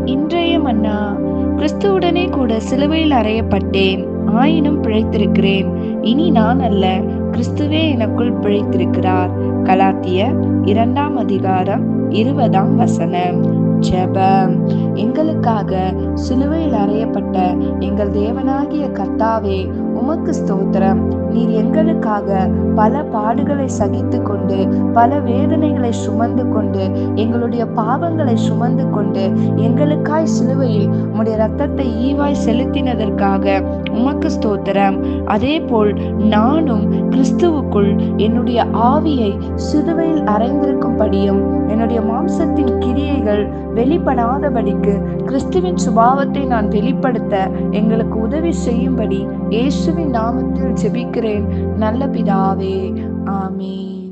இன்றைய மன்னா. கிறிஸ்துவுடனே கூட சிலுவையில் அறையப்பட்டேன், ஆயினும் பிழைத்திருக்கிறேன். இனி நான் அல்ல, கிறிஸ்துவே எனக்குள் பிழைத்திருக்கிறார். கலாத்தியர் 2:20. ஜெபம். எங்களுக்காக சிலுவையில் அறையப்பட்ட எங்கள் தேவனாகிய கர்த்தாவே, உமக்கு ஸ்தோத்திரம். நீர் எங்களுக்காக பல பாடுகளை சகித்து கொண்டு, பல வேதனைகளை சுமந்து கொண்டு, எங்களுடைய பாவங்களை சுமந்து கொண்டு, எங்களுக்காய் சிலுவையில் உம்முடைய இரத்தத்தை ஈவாய் செலுத்தினதற்காக உமக்கு ஸ்தோத்திரம். அதே போல் நானும் கிறிஸ்துவுக்குள் என்னுடைய ஆவியை சிலுவையில் அறைந்திருக்கும்படியும், என்னுடைய மாம்சத்தின் கிரியைகள் வெளிப்படாதபடிக்கு கிறிஸ்துவின் சுபாவத்தை நான் வெளிப்படுத்த எங்களுக்கு உதவி செய்யும்படி இயேசுவின் நாமத்தில் ஜெபிக்கிறேன் நல்ல பிதாவே. ஆமென்.